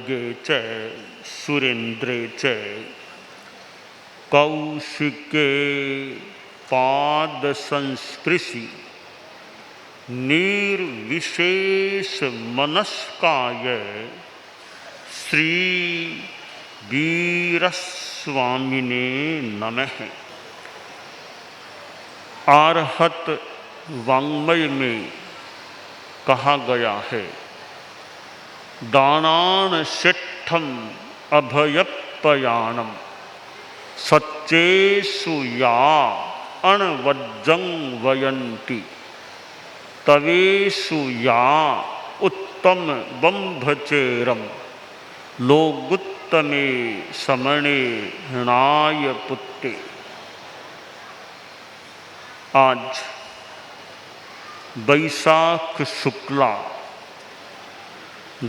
आरोग्ये च सुरेन्द्रे च कौशिके पाद संस्पृशि निर्विशेष मनस्काय श्री वीरस्वामिने नमः। आर्हत वाङ्मय में कहा गया है, दानान शिष्ठम अभयपयाणम सच्चेषु या अणवज्जं वयन्ति तवेषु या उत्तम बंभचेरम लोगुत्तमे समणे हृणाय पुत्ते। आज बैसाख शुक्ला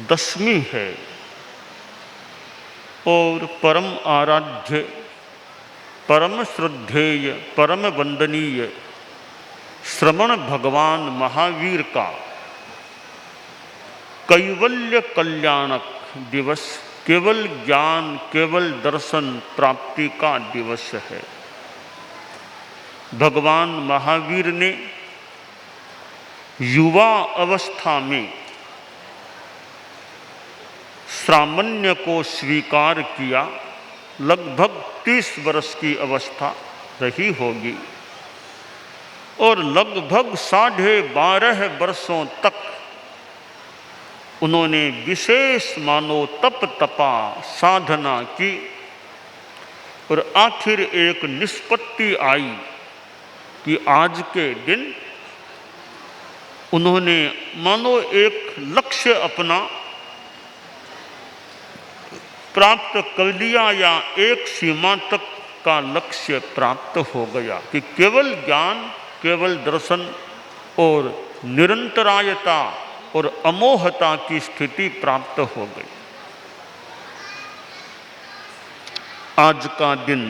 दशमी है और परम आराध्य, परम श्रद्धेय, परम वंदनीय श्रवण भगवान महावीर का कैवल्य कल्याणक दिवस, केवल ज्ञान, केवल दर्शन प्राप्ति का दिवस है। भगवान महावीर ने युवा अवस्था में सामान्य को स्वीकार किया। लगभग 30 वर्ष की अवस्था रही होगी और लगभग 12.5 वर्षों तक उन्होंने विशेष मानो तप तपा, साधना की और आखिर एक निष्पत्ति आई कि आज के दिन उन्होंने मानो एक लक्ष्य अपना प्राप्त कर लिया या एक सीमा तक का लक्ष्य प्राप्त हो गया कि केवल ज्ञान, केवल दर्शन और निरंतरायता और अमोहता की स्थिति प्राप्त हो गई। आज का दिन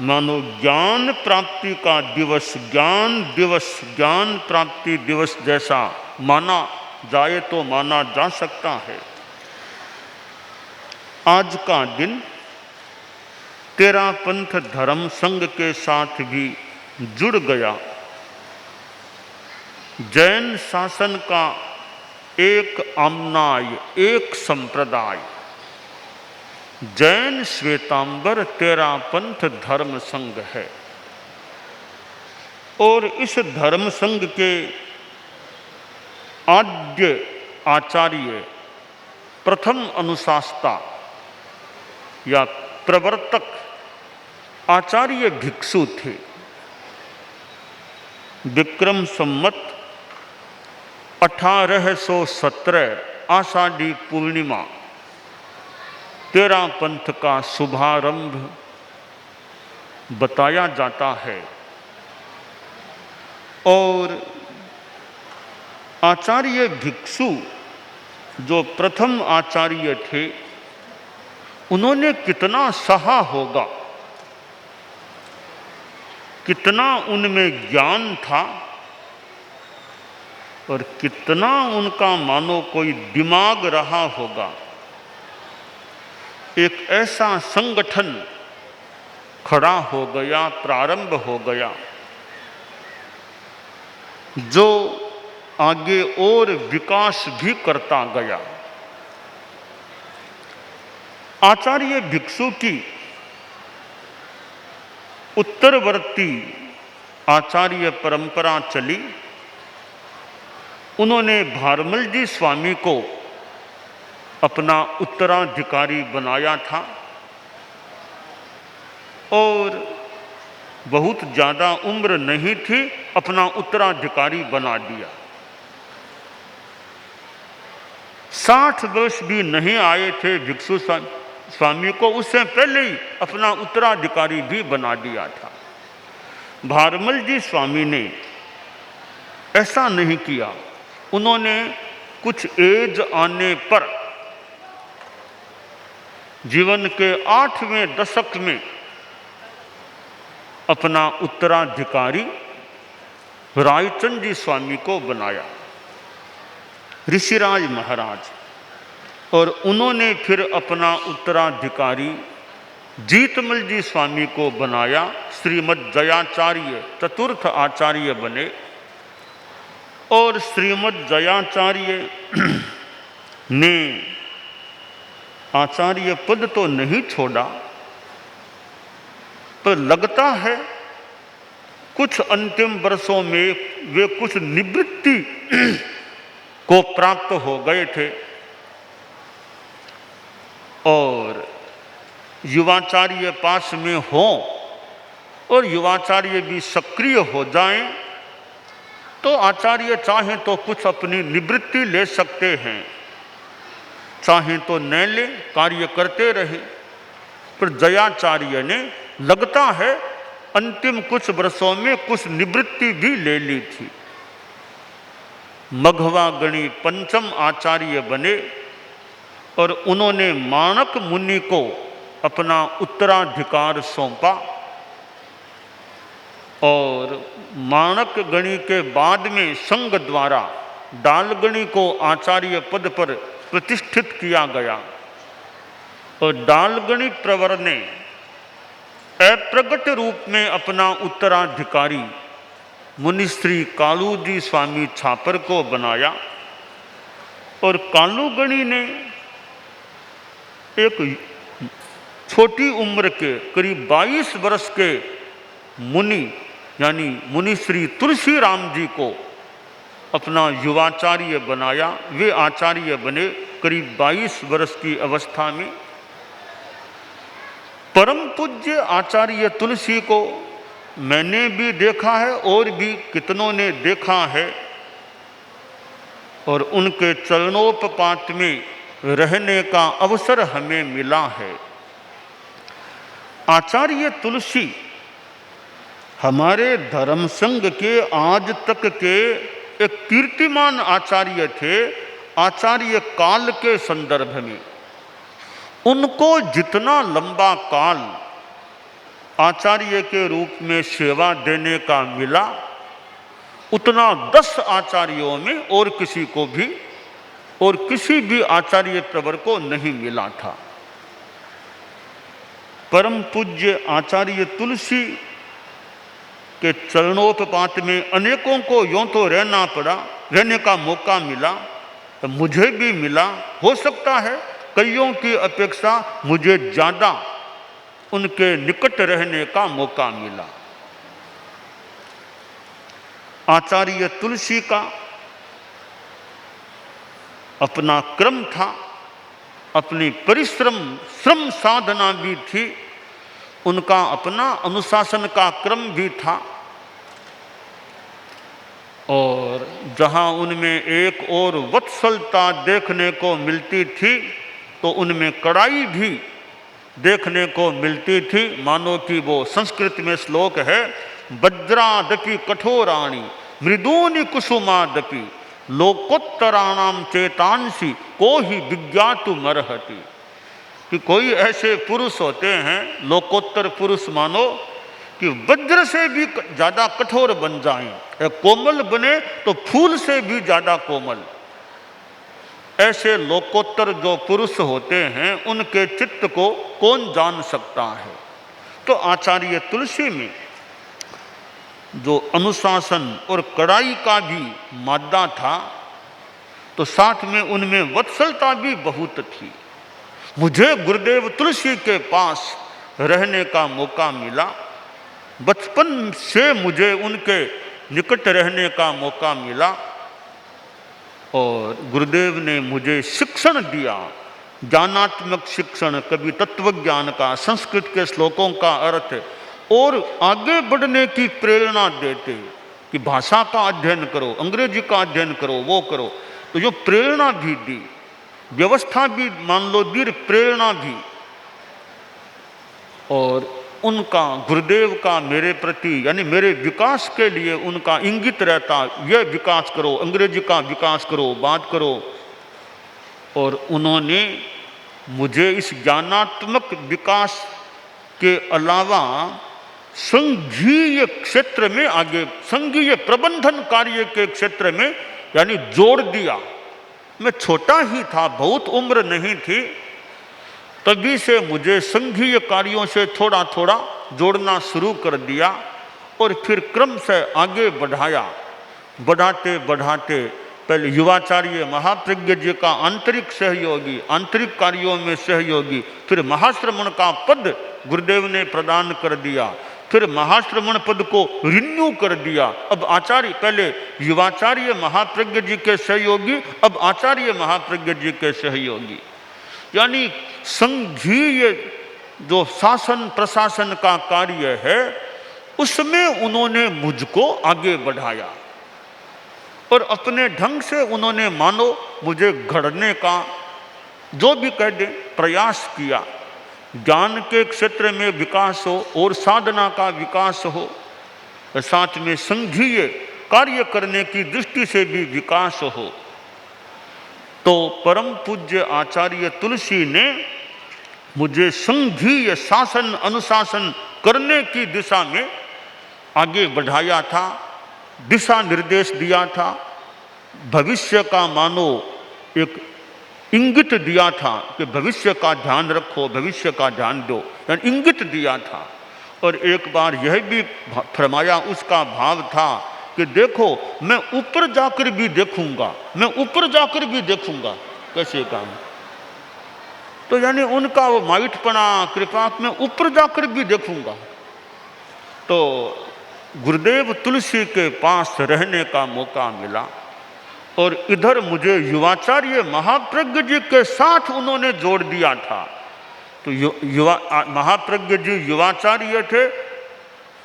मानो ज्ञान प्राप्ति का दिवस, ज्ञान दिवस, ज्ञान प्राप्ति दिवस जैसा माना जाए तो माना जा सकता है। आज का दिन तेरापंथ धर्म संघ के साथ भी जुड़ गया। जैन शासन का एक आम्नाय, एक संप्रदाय जैन श्वेतांबर तेरापंथ धर्म संघ है और इस धर्म संघ के आद्य आचार्य, प्रथम अनुशास्ता या प्रवर्तक आचार्य भिक्षु थे। विक्रम संवत 1817 आषाढ़ी पूर्णिमा तेरापंथ का शुभारंभ बताया जाता है और आचार्य भिक्षु जो प्रथम आचार्य थे उन्होंने कितना सहा होगा, कितना उनमें ज्ञान था और कितना उनका मानो कोई दिमाग रहा होगा। एक ऐसा संगठन खड़ा हो गया, प्रारंभ हो गया जो आगे और विकास भी करता गया। आचार्य भिक्षु की उत्तरवर्ती आचार्य परंपरा चली। उन्होंने भारमल जी स्वामी को अपना उत्तराधिकारी बनाया था और बहुत ज़्यादा उम्र नहीं थी, अपना उत्तराधिकारी बना दिया। 60 वर्ष भी नहीं आए थे भिक्षु स्वामी को, उससे पहले ही अपना उत्तराधिकारी भी बना दिया था। भारमल जी स्वामी ने ऐसा नहीं किया। उन्होंने कुछ एज आने पर जीवन के 8वें दशक में अपना उत्तराधिकारी रायचंद जी स्वामी को बनाया। ऋषिराज महाराज और उन्होंने फिर अपना उत्तराधिकारी जीतमल जी स्वामी को बनाया। श्रीमद् जयाचार्य चतुर्थ आचार्य बने और श्रीमद् जयाचार्य ने आचार्य पद तो नहीं छोड़ा, पर लगता है कुछ अंतिम वर्षों में वे कुछ निवृत्ति को प्राप्त हो गए थे और युवाचार्य पास में हों और युवाचार्य भी सक्रिय हो जाएं तो आचार्य चाहें तो कुछ अपनी निवृत्ति ले सकते हैं, चाहें तो न ले, कार्य करते रहे। पर जयाचार्य ने लगता है अंतिम कुछ वर्षों में कुछ निवृत्ति भी ले ली थी। मघवा गणी पंचम आचार्य बने और उन्होंने माणक मुनि को अपना उत्तराधिकार सौंपा और माणक गणी के बाद में संघ द्वारा डालगणी को आचार्य पद पर प्रतिष्ठित किया गया और डालगणी प्रवर ने अप्रगट रूप में अपना उत्तराधिकारी मुनिश्री कालू जी स्वामी छापर को बनाया और कालूगणी ने एक छोटी उम्र के करीब 22 वर्ष के मुनि यानी मुनिश्री तुलसी राम जी को अपना युवाचार्य बनाया। वे आचार्य बने करीब 22 वर्ष की अवस्था में। परम पूज्य आचार्य तुलसी को मैंने भी देखा है और भी कितनों ने देखा है और उनके चरणोपपात में रहने का अवसर हमें मिला है। आचार्य तुलसी हमारे धर्म संघ के आज तक के एक कीर्तिमान आचार्य थे। आचार्य काल के संदर्भ में उनको जितना लंबा काल आचार्य के रूप में सेवा देने का मिला उतना 10 आचार्यों में और किसी को भी और किसी भी आचार्य प्रवर को नहीं मिला था। परम पूज्य आचार्य तुलसी के चरणोपपात में अनेकों को यों तो रहने का मौका मिला, तो मुझे भी मिला। हो सकता है कईयों की अपेक्षा मुझे ज़्यादा उनके निकट रहने का मौका मिला। आचार्य तुलसी का अपना क्रम था, अपनी श्रम साधना भी थी, उनका अपना अनुशासन का क्रम भी था और जहाँ उनमें एक और वत्सलता देखने को मिलती थी तो उनमें कड़ाई भी देखने को मिलती थी। मानो कि वो संस्कृत में श्लोक है, वज्रादपि कठोराणि मृदूनि कुसुमादपि लोकोत्तराणाम चेतांसी को ही विज्ञातुमर्हति। कि कोई ऐसे पुरुष होते हैं लोकोत्तर पुरुष, मानो कि वज्र से भी ज़्यादा कठोर बन जाएं, कोमल बने तो फूल से भी ज़्यादा कोमल। ऐसे लोकोत्तर जो पुरुष होते हैं उनके चित्त को कौन जान सकता है। तो आचार्य तुलसी में जो अनुशासन और कड़ाई का भी मादा था तो साथ में उनमें वत्सलता भी बहुत थी। मुझे गुरुदेव तुलसी के पास रहने का मौका मिला, बचपन से मुझे उनके निकट रहने का मौका मिला और गुरुदेव ने मुझे शिक्षण दिया, ज्ञानात्मक शिक्षण, कभी तत्वज्ञान का, संस्कृत के श्लोकों का अर्थ और आगे बढ़ने की प्रेरणा देते कि भाषा का अध्ययन करो, अंग्रेजी का अध्ययन करो, वो करो। तो जो प्रेरणा भी दी, व्यवस्था भी मान लो दी, प्रेरणा भी। और उनका गुरुदेव का मेरे प्रति यानी मेरे विकास के लिए उनका इंगित रहता, यह विकास करो, अंग्रेजी का विकास करो, बात करो। और उन्होंने मुझे इस ज्ञानात्मक विकास के अलावा संघीय क्षेत्र में आगे, संघीय प्रबंधन कार्य के क्षेत्र में यानी जोड़ दिया मैं छोटा ही था, बहुत उम्र नहीं थी, तभी से मुझे संघीय कार्यों से थोड़ा थोड़ा जोड़ना शुरू कर दिया और फिर क्रम से आगे बढ़ाया। बढ़ाते बढ़ाते पहले युवाचार्य महाप्रज्ञ जी का आंतरिक सहयोगी, आंतरिक कार्यों में सहयोगी, फिर महाश्रमण का पद गुरुदेव ने प्रदान कर दिया, फिर महाश्रमण पद को रिन्यू कर दिया। अब आचार्य, पहले युवाचार्य महाप्रज्ञ जी के सहयोगी, अब आचार्य महाप्रज्ञ जी के सहयोगी। यानी संघीय जो शासन प्रशासन का कार्य है उसमें उन्होंने मुझको आगे बढ़ाया और अपने ढंग से उन्होंने मानो मुझे घड़ने का, जो भी कह दे, प्रयास किया। ज्ञान के क्षेत्र में विकास हो और साधना का विकास हो, साथ में संघीय कार्य करने की दृष्टि से भी विकास हो। तो परम पूज्य आचार्य तुलसी ने मुझे संघीय शासन अनुशासन करने की दिशा में आगे बढ़ाया था, दिशा निर्देश दिया था, भविष्य का मानो एक इंगित दिया था कि भविष्य का ध्यान रखो, भविष्य का ध्यान दो, यानी इंगित दिया था। और एक बार यह भी फरमाया, उसका भाव था कि देखो मैं ऊपर जाकर भी देखूंगा, मैं ऊपर जाकर भी देखूंगा कैसे काम। तो यानी उनका वो माइटपना, कृपा, मैं ऊपर जाकर भी देखूंगा। तो गुरुदेव तुलसी के पास रहने का मौका मिला और इधर मुझे युवाचार्य महाप्रज्ञ जी के साथ उन्होंने जोड़ दिया था। तो युवा महाप्रज्ञ जी युवाचार्य थे,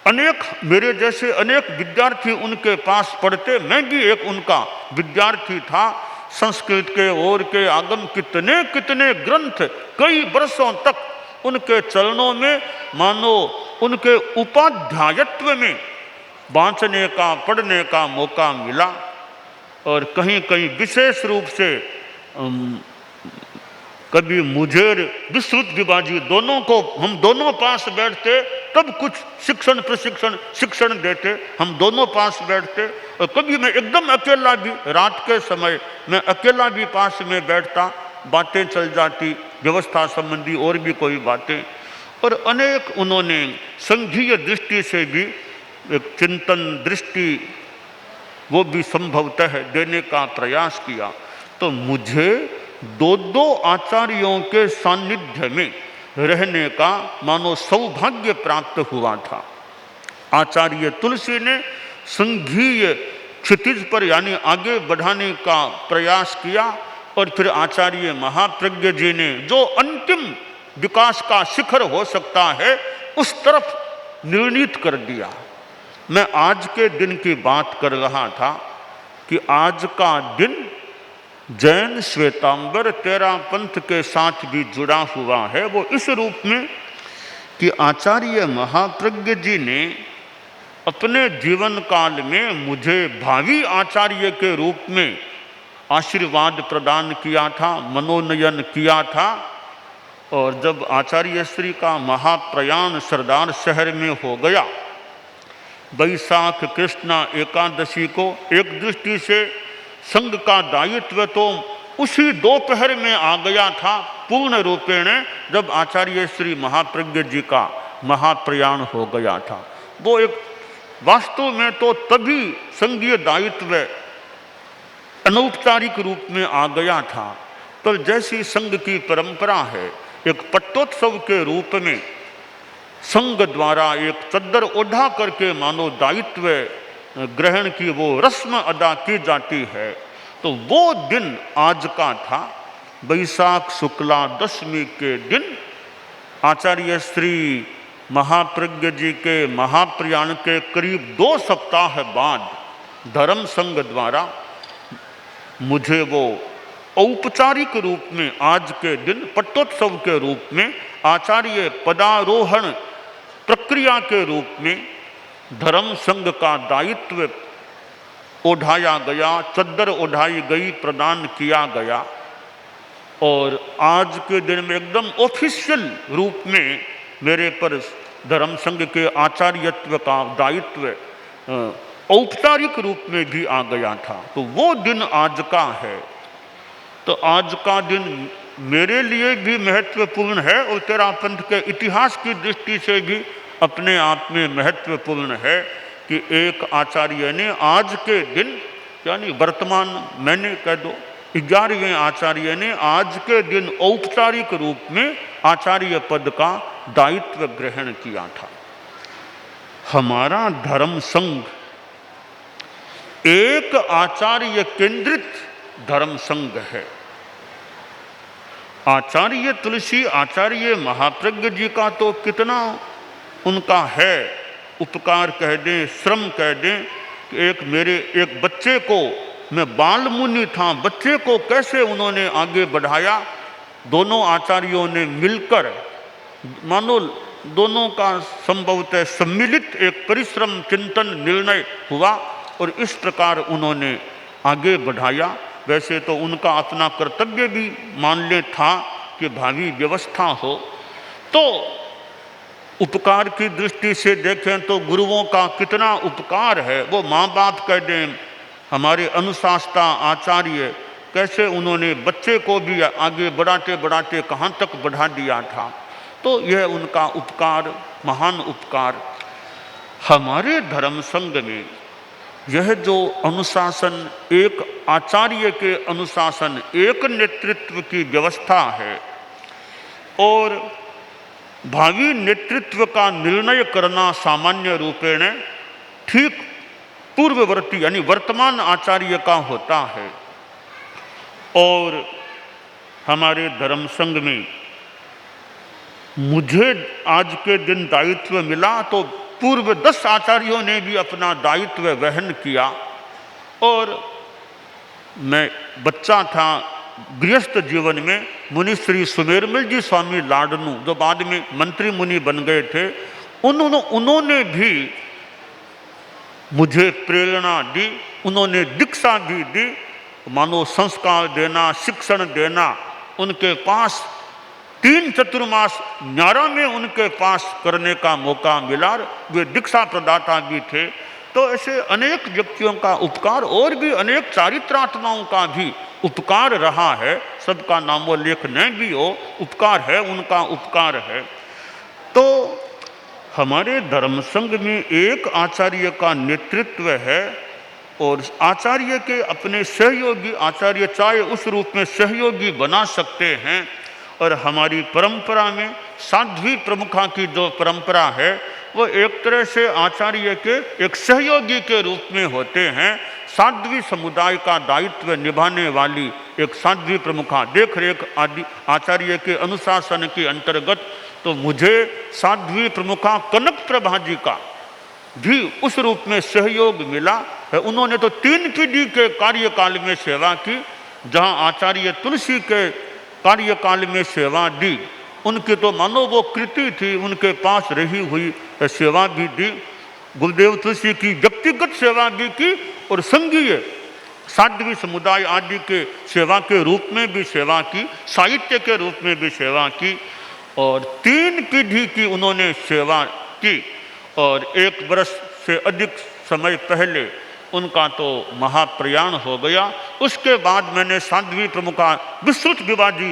अनेक मेरे जैसे अनेक विद्यार्थी उनके पास पढ़ते, मैं भी एक उनका विद्यार्थी था। संस्कृत के और के आगम कितने कितने ग्रंथ कई वर्षों तक उनके चरणों में मानो उनके उपाध्यायत्व में बांचने का, पढ़ने का मौका मिला। और कहीं कहीं विशेष रूप से कभी मुझे विश्रुत विभाजी दोनों को, हम दोनों पास बैठते, तब कुछ शिक्षण प्रशिक्षण शिक्षण देते, हम दोनों पास बैठते। और कभी मैं एकदम अकेला भी, रात के समय मैं अकेला भी पास में बैठता, बातें चल जाती, व्यवस्था संबंधी और भी कोई बातें। और अनेक उन्होंने संघीय दृष्टि से भी एक चिंतन दृष्टि वो भी संभवतः देने का प्रयास किया। तो मुझे दो दो आचार्यों के सानिध्य में रहने का मानो सौभाग्य प्राप्त हुआ था। आचार्य तुलसी ने संघीय क्षितिज पर यानी आगे बढ़ाने का प्रयास किया और फिर आचार्य महाप्रज्ञ जी ने जो अंतिम विकास का शिखर हो सकता है उस तरफ निर्णीत कर दिया। मैं आज के दिन की बात कर रहा था कि आज का दिन जैन श्वेतांबर तेरा पंथ के साथ भी जुड़ा हुआ है। वो इस रूप में कि आचार्य महाप्रज्ञ जी ने अपने जीवन काल में मुझे भावी आचार्य के रूप में आशीर्वाद प्रदान किया था, मनोनयन किया था। और जब आचार्य श्री का महाप्रयाण सरदार शहर में हो गया, वैशाख कृष्णा एकादशी को, एक दृष्टि से संघ का दायित्व तो उसी दोपहर में आ गया था पूर्ण रूपेण, जब आचार्य श्री महाप्रज्ञ जी का महाप्रयाण हो गया था। वो एक वास्तव में तो तभी संघीय दायित्व अनौपचारिक रूप में आ गया था, पर जैसी संघ की परंपरा है, एक पट्टोत्सव के रूप में संघ द्वारा एक चद्दर ओढ़ा करके मानो दायित्व ग्रहण की वो रस्म अदा की जाती है। तो वो दिन आज का था। वैशाख शुक्ला दशमी के दिन आचार्य श्री महाप्रज्ञ जी के महाप्रयाण के करीब 2 सप्ताह बाद धर्म संघ द्वारा मुझे वो औपचारिक रूप में आज के दिन पट्टोत्सव के रूप में आचार्य पदारोहण प्रक्रिया के रूप में धर्म संघ का दायित्व ओढ़ाया गया, चद्दर ओढ़ाई गई, प्रदान किया गया। और आज के दिन में एकदम ऑफिशियल रूप में मेरे पर धर्म संघ के आचार्यत्व का दायित्व औपचारिक रूप में भी आ गया था। तो वो दिन आज का है। तो आज का दिन मेरे लिए भी महत्वपूर्ण है और तेरा पंथ के इतिहास की दृष्टि से भी अपने आप में महत्वपूर्ण है कि एक आचार्य ने आज के दिन, यानी वर्तमान मैंने कह दो 11वें आचार्य ने आज के दिन औपचारिक रूप में आचार्य पद का दायित्व ग्रहण किया था। हमारा धर्म संघ एक आचार्य केंद्रित धर्म संघ है। आचार्य तुलसी, आचार्य महाप्रज्ञ जी का तो कितना उनका है उपकार कह दें, श्रम कह दें कि एक बच्चे को, मैं बाल मुनि था, बच्चे को कैसे उन्होंने आगे बढ़ाया। दोनों आचार्यों ने मिलकर, मानो दोनों का संभवतः सम्मिलित एक परिश्रम, चिंतन, निर्णय हुआ और इस प्रकार उन्होंने आगे बढ़ाया। वैसे तो उनका अपना कर्तव्य भी मान ले था कि भावी व्यवस्था हो। तो उपकार की दृष्टि से देखें तो गुरुओं का कितना उपकार है। वो माँ बाप कह दें, हमारे अनुशास्ता आचार्य, कैसे उन्होंने बच्चे को भी आगे बढ़ाते बढ़ाते कहाँ तक बढ़ा दिया था। तो यह उनका उपकार, महान उपकार। हमारे धर्म संघ में यह जो अनुशासन, एक आचार्य के अनुशासन, एक नेतृत्व की व्यवस्था है और भावी नेतृत्व का निर्णय करना सामान्य रूपेण ठीक पूर्ववर्ती यानी वर्तमान आचार्य का होता है। और हमारे धर्म संघ में मुझे आज के दिन दायित्व मिला तो पूर्व 10 आचार्यों ने भी अपना दायित्व वहन किया। और मैं बच्चा था, गृहस्थ जीवन में मुनि श्री सुमेरमल जी स्वामी लाडनू, जो बाद में मंत्री मुनि बन गए थे, उन्होंने भी मुझे प्रेरणा दी, उन्होंने दीक्षा भी दी। मानो संस्कार देना, शिक्षण देना, उनके पास 3 चतुर्मास न्यारा में उनके पास करने का मौका मिला। वे दीक्षा प्रदाता भी थे। तो ऐसे अनेक व्यक्तियों का उपकार और भी अनेक चारित्रात्माओं का भी उपकार रहा है। सबका नामोल्लेख न भी हो, उपकार है, उनका उपकार है। तो हमारे धर्म संघ में एक आचार्य का नेतृत्व है और आचार्य के अपने सहयोगी, आचार्य चाहे उस रूप में सहयोगी बना सकते हैं। और हमारी परंपरा में साध्वी प्रमुखा की जो परंपरा है वो एक तरह से आचार्य के एक सहयोगी के रूप में होते हैं। साध्वी समुदाय का दायित्व निभाने वाली एक साध्वी प्रमुखा, देख रेख आदि आचार्य के अनुशासन के अंतर्गत। तो मुझे साध्वी प्रमुखा कनक प्रभा जी का भी उस रूप में सहयोग मिला है। उन्होंने तो 3 पीढ़ी के कार्यकाल में सेवा की। जहाँ आचार्य तुलसी के कार्यकाल में सेवा दी, उनकी तो मानो वो कृति थी, उनके पास रही हुई सेवा भी दी। गुरुदेव तुलसी की व्यक्तिगत सेवा भी की और संघीय साध्वी समुदाय आदि के सेवा के रूप में भी सेवा की, साहित्य के रूप में भी सेवा की और 3 पीढ़ी की उन्होंने सेवा की। और 1 वर्ष से अधिक समय पहले उनका तो महाप्रयाण हो गया। उसके बाद मैंने साध्वी प्रमुखा विस्तृत विभा जी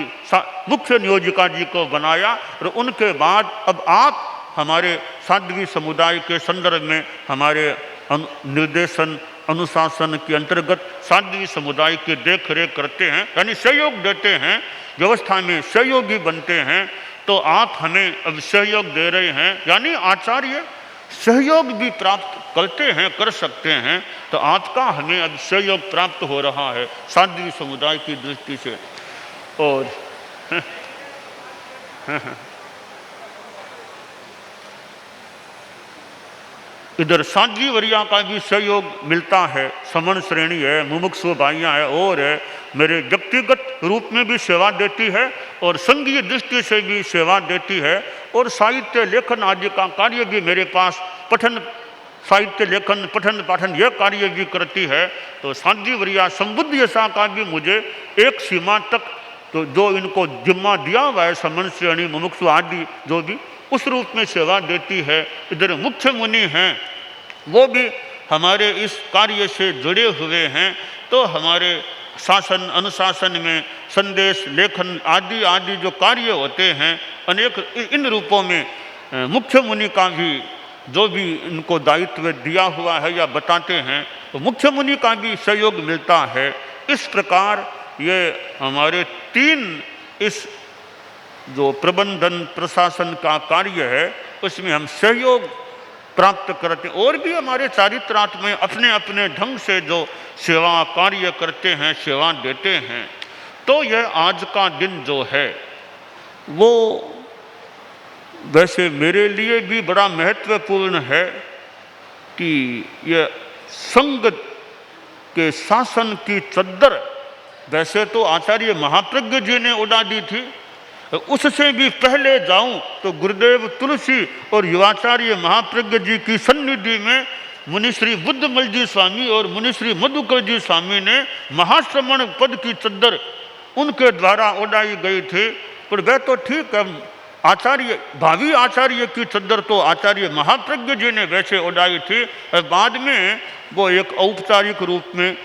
मुख्य नियोजिका जी को बनाया और उनके बाद अब आप हमारे साध्वी समुदाय के संदर्भ में हमारे निर्देशन अनुशासन के अंतर्गत साध्वी समुदाय की देख रेख करते हैं, यानी सहयोग देते हैं, व्यवस्था में सहयोगी बनते हैं। तो आप हमें अब सहयोग दे रहे हैं, यानी आचार्य सहयोग भी प्राप्त करते हैं, कर सकते हैं। तो आपका हमें अब सहयोग प्राप्त हो रहा है साध्वी समुदाय की दृष्टि से। और इधर साध्वी वरिया का भी सहयोग मिलता है, समन श्रेणी है, मुमुक्षु भाइयाँ है और है, मेरे व्यक्तिगत रूप में भी सेवा देती है और संघीय दृष्टि से भी सेवा देती है और साहित्य लेखन आदि का कार्य भी मेरे पास, पठन साहित्य लेखन पठन पाठन यह कार्य भी करती है। तो साध्वी वरिया संबुद्ध यशा का भी मुझे एक सीमा तक तो जो इनको जिम्मा दिया हुआ है, समन श्रेणी मुमुक्षु आदि जो भी उस रूप में सेवा देती है। इधर मुख्य मुनि हैं, वो भी हमारे इस कार्य से जुड़े हुए हैं। तो हमारे शासन अनुशासन में संदेश लेखन आदि आदि जो कार्य होते हैं, अनेक इन रूपों में मुख्य मुनि का भी जो भी इनको दायित्व दिया हुआ है या बताते हैं, तो मुख्य मुनि का भी सहयोग मिलता है। इस प्रकार ये हमारे 3 इस जो प्रबंधन प्रशासन का कार्य है उसमें हम सहयोग प्राप्त करते हैं। और भी हमारे चारित्रात्मक अपने अपने ढंग से जो सेवा कार्य करते हैं, सेवा देते हैं। तो यह आज का दिन जो है वो वैसे मेरे लिए भी बड़ा महत्वपूर्ण है कि यह संघ के शासन की चद्दर वैसे तो आचार्य महाप्रज्ञ जी ने उड़ा दी थी, उससे भी पहले जाऊं तो गुरुदेव तुलसी और युवाचार्य महाप्रज्ञ जी की सन्निधि में मुनिश्री बुद्धमल जी स्वामी और मुनिश्री मधुकर जी स्वामी ने महाश्रमण पद की चद्दर उनके द्वारा उड़ाई गई थी। पर वह तो ठीक है, आचार्य भावी आचार्य की चद्दर तो आचार्य महाप्रज्ञ जी ने वैसे उड़ाई थी, और बाद में वो एक औपचारिक रूप में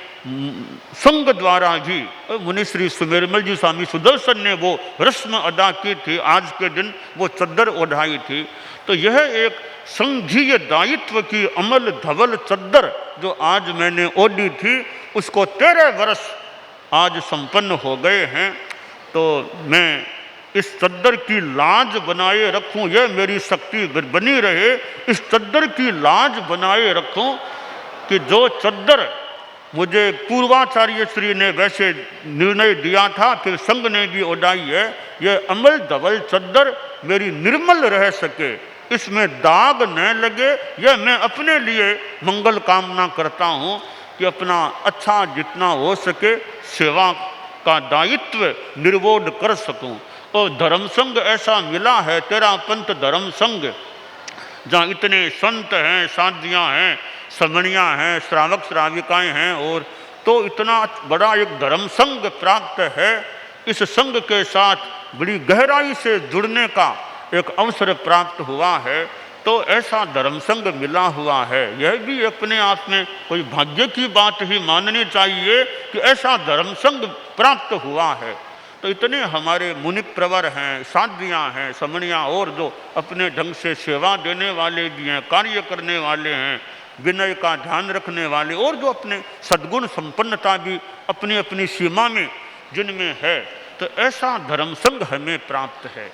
संघ द्वारा भी मुनिश्री सुमेरमल जी स्वामी सुदर्शन ने वो रस्म अदा की थी, आज के दिन वो चद्दर ओढ़ाई थी। तो यह एक संघीय दायित्व की अमल धवल चद्दर जो आज मैंने ओढ़ी थी, उसको 13 वर्ष आज संपन्न हो गए हैं। तो मैं इस चद्दर की लाज बनाए रखूं, यह मेरी शक्ति बनी रहे, इस चद्दर की लाज बनाए रखूं कि जो चद्दर मुझे पूर्वाचार्य श्री ने वैसे निर्णय दिया था, फिर संघ ने भी उड़ाई है, यह अमल धवल चद्दर मेरी निर्मल रह सके, इसमें दाग न लगे, यह मैं अपने लिए मंगल कामना करता हूँ कि अपना अच्छा जितना हो सके सेवा का दायित्व निर्वोध कर सकूं। और धर्म संघ ऐसा मिला है, तेरा पंथ धर्म संघ, जहाँ इतने संत हैं, साधियाँ हैं, समणियाँ हैं, श्रावक श्राविकाएँ हैं, और तो इतना बड़ा एक धर्म संघ प्राप्त है। इस संघ के साथ बड़ी गहराई से जुड़ने का एक अवसर प्राप्त हुआ है। तो ऐसा धर्म संघ मिला हुआ है, यह भी अपने आप में कोई भाग्य की बात ही माननी चाहिए कि ऐसा धर्म संघ प्राप्त हुआ है। तो इतने हमारे मुनि प्रवर हैं, साधियाँ हैं, समणियाँ, और जो अपने ढंग से सेवा देने वाले भी हैं, कार्य करने वाले हैं, विनय का ध्यान रखने वाले, और जो अपने सद्गुण संपन्नता भी अपनी अपनी सीमा में जिनमें है, तो ऐसा धर्म संघ हमें प्राप्त है।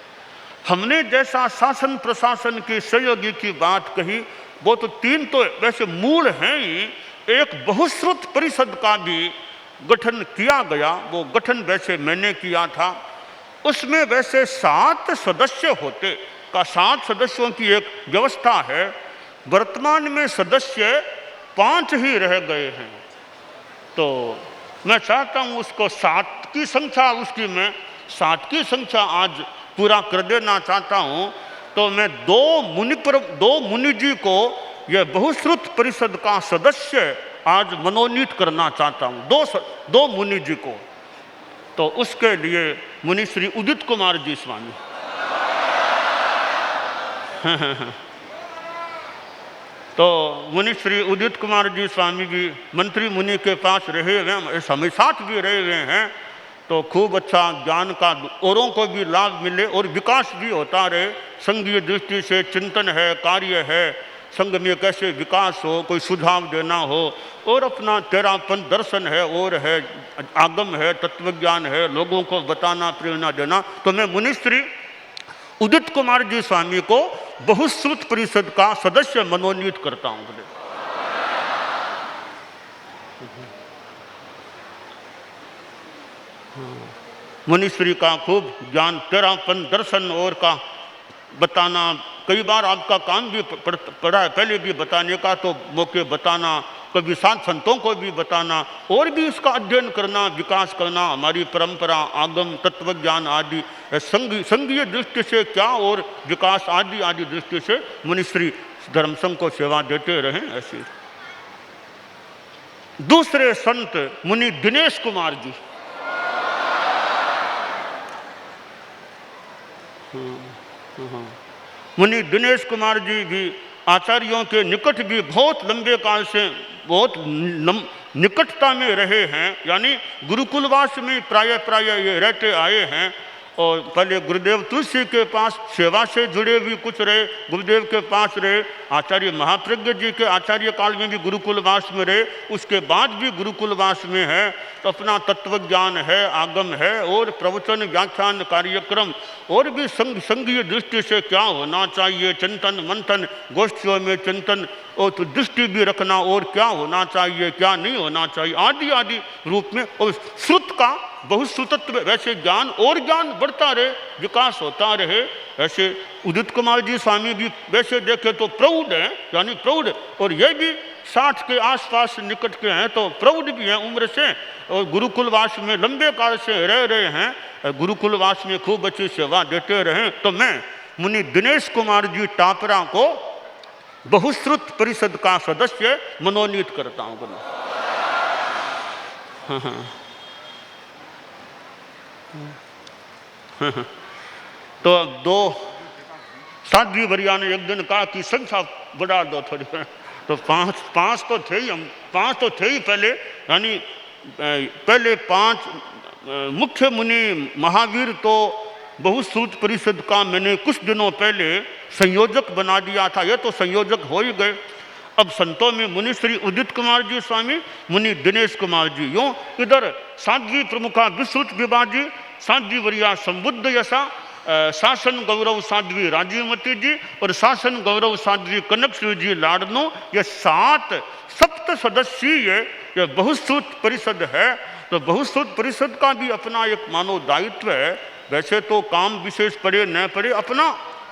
हमने जैसा शासन प्रशासन की सहयोगी की बात कही, वो तो 3 तो वैसे मूल हैं ही। एक बहुश्रुत परिषद का भी गठन किया गया, वो गठन वैसे मैंने किया था। उसमें वैसे 7 सदस्य होते का 7 सदस्यों की एक व्यवस्था है। वर्तमान में सदस्य 5 ही रह गए हैं। तो मैं चाहता हूँ उसको 7 की संख्या, उसकी मैं 7 की संख्या आज पूरा कर देना चाहता हूँ। तो मैं 2 मुनि जी को यह बहुश्रुत परिषद का सदस्य आज मनोनीत करना चाहता हूँ, 2 मुनि जी को। तो उसके लिए मुनि श्री उदित कुमार जी स्वामी तो मुनि श्री उदित कुमार जी स्वामी भी मंत्री मुनि के पास रहे हुए हैं, समय साथ भी रहे हुए हैं। तो खूब अच्छा ज्ञान का औरों को भी लाभ मिले और विकास भी होता रहे। संघीय दृष्टि से चिंतन है, कार्य है, संघ में कैसे विकास हो, कोई सुझाव देना हो, और अपना तेरापन दर्शन है, और है आगम है, तत्वज्ञान है, लोगों को बताना, प्रेरणा देना। तो मैं मुनिश्री उदित कुमार जी स्वामी को बहुश्रुत परिषद का सदस्य मनोनीत करता हूँ। मुनिश्री का खूब ज्ञान, तेरापन दर्शन और का बताना, कई बार आपका काम भी पड़ा है पहले भी बताने का, तो मौके बताना, कभी साथ संतों को भी बताना, और भी इसका अध्ययन करना, विकास करना, हमारी परंपरा, आगम, तत्वज्ञान आदि, संघीय दृष्टि से क्या और विकास आदि आदि दृष्टि से मुनिश्री धर्म संघ को सेवा देते रहें। ऐसे दूसरे संत मुनि दिनेश कुमार जी, मुनि दिनेश कुमार जी भी आचार्यों के निकट भी बहुत लंबे काल से बहुत निकटता में रहे हैं, यानी गुरुकुलवास में प्राय ये रहते आए हैं। और पहले गुरुदेव तुलसी के पास सेवा से जुड़े भी कुछ रहे, गुरुदेव के पास रहे, आचार्य महाप्रज्ञ जी के आचार्य काल में भी गुरुकुलवास में रहे, उसके बाद भी गुरुकुलवास में है। तो अपना तत्व ज्ञान है, आगम है और प्रवचन व्याख्यान कार्यक्रम और भी संघीय दृष्टि से क्या होना चाहिए, चिंतन मंथन गोष्ठियों में चिंतन और तो दृष्टि भी रखना और क्या होना चाहिए क्या नहीं होना चाहिए आदि आदि रूप में। और श्रुत का बहुश्रुतत्व, वैसे ज्ञान और ज्ञान बढ़ता रहे, विकास होता रहे। ऐसे उदित कुमार जी स्वामी भी वैसे देखे तो प्रौढ़ हैं, यानी प्रौढ़, और ये भी 60 के आसपास निकट के हैं, तो प्रौढ़ भी हैं उम्र से, और गुरुकुलवास में लंबे काल से रह रहे हैं, गुरुकुलवास में खूब अच्छी सेवा देते रहे। तो मैं मुनि दिनेश कुमार जी टापरा को बहुश्रुत परिषद का सदस्य मनोनीत करता हूँ। तो दो साध्वी वरिया ने एक दिन कहा कि संख्या बढ़ा दो थोड़ी, तो पांच तो थे ही, हम पांच तो थे ही पहले, यानी पहले 5 मुख्य मुनि महावीर तो बहुश्रुत परिषद का मैंने कुछ दिनों पहले संयोजक बना दिया था, ये तो संयोजक हो ही गए। अब संतों में मुनि श्री उदित कुमार जी स्वामी, मुनि दिनेश कुमार जी, यूँ इधर साध्वी प्रमुखा विश्रुत विभा जी, साध्वी वरिया संबुद्ध यशा, शासन गौरव साध्वी राजीवमती जी और शासन गौरव साध्वी कनक श्री जी लाडनो, ये 7 सप्त सदस्यीय ये बहुश्रुत परिषद है। तो बहुश्रुत परिषद का भी अपना एक मानव दायित्व है। वैसे तो काम विशेष पड़े न पड़े, अपना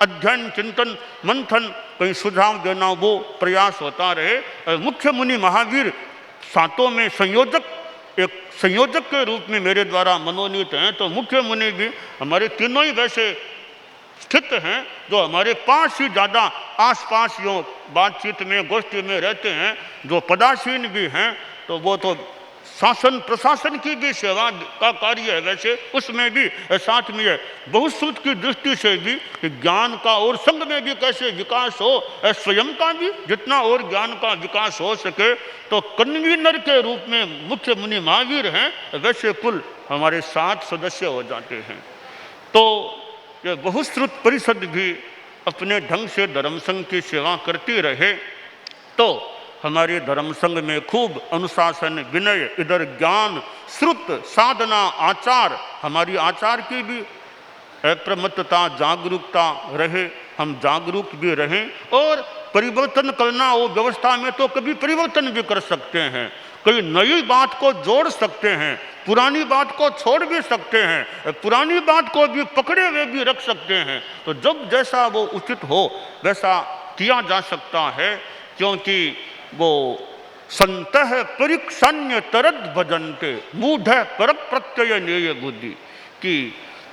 अध्ययन चिंतन मंथन कहीं सुझाव देना वो प्रयास होता रहे। मुख्य मुनि महावीर 7 में एक संयोजक के रूप में मेरे द्वारा मनोनीत हैं। तो मुख्य मुनि भी हमारे तीनों ही वैसे स्थित हैं, जो हमारे पास ही ज़्यादा आसपास यूँ बातचीत में गोष्ठी में रहते हैं। जो पदासीन भी हैं तो वो तो शासन प्रशासन की भी सेवा का कार्य है, वैसे उसमें भी साथ में है। बहुश्रुत की दृष्टि से भी ज्ञान का और संघ में भी कैसे विकास हो, स्वयं का भी जितना और ज्ञान का विकास हो सके। तो कन्वीनर के रूप में मुख्य मुनि महावीर हैं, वैसे कुल हमारे 7 सदस्य हो जाते हैं। तो ये बहुश्रुत परिषद भी अपने ढंग से धर्म संघ की सेवा करती रहे। तो हमारे धर्म संघ में खूब अनुशासन विनय, इधर ज्ञान श्रुत साधना आचार, हमारी आचार की भी अप्रमत्तता जागरूकता रहे, हम जागरूक भी रहें। और परिवर्तन करना हो व्यवस्था में तो कभी परिवर्तन भी कर सकते हैं, कोई नई बात को जोड़ सकते हैं, पुरानी बात को छोड़ भी सकते हैं, पुरानी बात को भी पकड़े हुए भी रख सकते हैं। तो जब जैसा वो उचित हो वैसा किया जा सकता है, क्योंकि वो संतः परिक्षण्य तरद भजन्ते मूढ़ पर प्रत्यय नेय बुद्धि की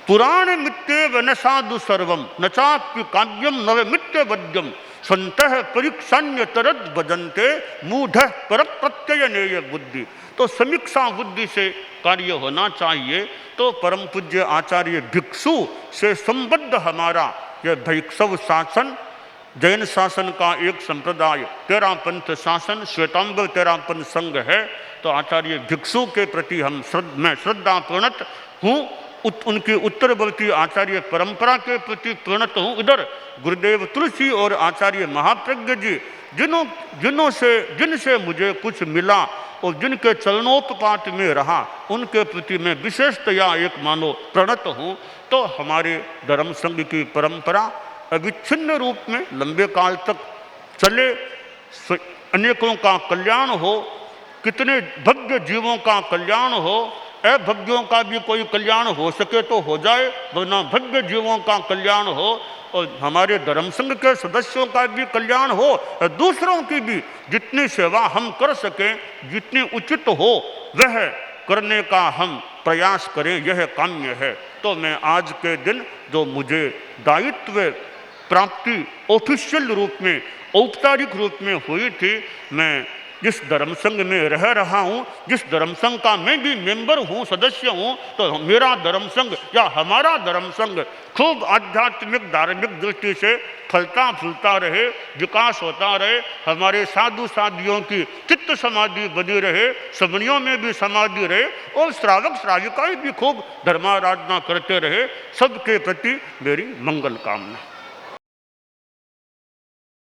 पुराण मित्ते न साधु सर्वम न चाप्य काव्यम नव मित्य वद्यम संतः परिक्षण्य तरद भजन्ते मूढ़ पर प्रत्यय नेय बुद्धि। तो समीक्षा बुद्धि से कार्य होना चाहिए। तो परम पूज्य आचार्य भिक्षु से संबद्ध हमारा यह भिक्षु शासन, जैन शासन का एक संप्रदाय, 13 पंथ शासन, श्वेतांबर 13 पंथ संघ है। तो आचार्य भिक्षु के प्रति मैं श्रद्धा प्रणत हूँ, उनकी उत्तरवर्ती आचार्य परंपरा के प्रति प्रणत हूँ। इधर गुरुदेव तुलसी और आचार्य महाप्रज्ञ जी जिनसे मुझे कुछ मिला और जिनके चरणोपपात में रहा, उनके प्रति मैं विशेषतया एक मानो प्रणत हूँ। तो हमारे धर्म संघ की परंपरा अविच्छिन्न रूप में लंबे काल तक चले, अनेकों का कल्याण हो, कितने भव्य जीवों का कल्याण हो, अभव्यों का भी कोई कल्याण हो सके तो हो जाए, वरना भव्य जीवों का कल्याण हो और हमारे धर्म संघ के सदस्यों का भी कल्याण हो, दूसरों की भी जितनी सेवा हम कर सकें, जितनी उचित हो वह करने का हम प्रयास करें, यह काम्य है। तो मैं आज के दिन जो मुझे दायित्व प्राप्ति ऑफिशियल रूप में औपचारिक रूप में हुई थी, मैं जिस धर्म संघ में रह रहा हूँ, जिस धर्म संघ का मैं भी मेंबर हूँ, सदस्य हूँ, तो मेरा धर्म संघ या हमारा धर्म संघ खूब आध्यात्मिक धार्मिक दृष्टि से फलता फूलता रहे, विकास होता रहे, हमारे साधु साधियों की चित्त समाधि बनी रहे, समनियों में भी समाधि रहे और श्रावक श्राविकाएं भी खूब धर्माराधना करते रहे। सबके प्रति मेरी मंगल कामना।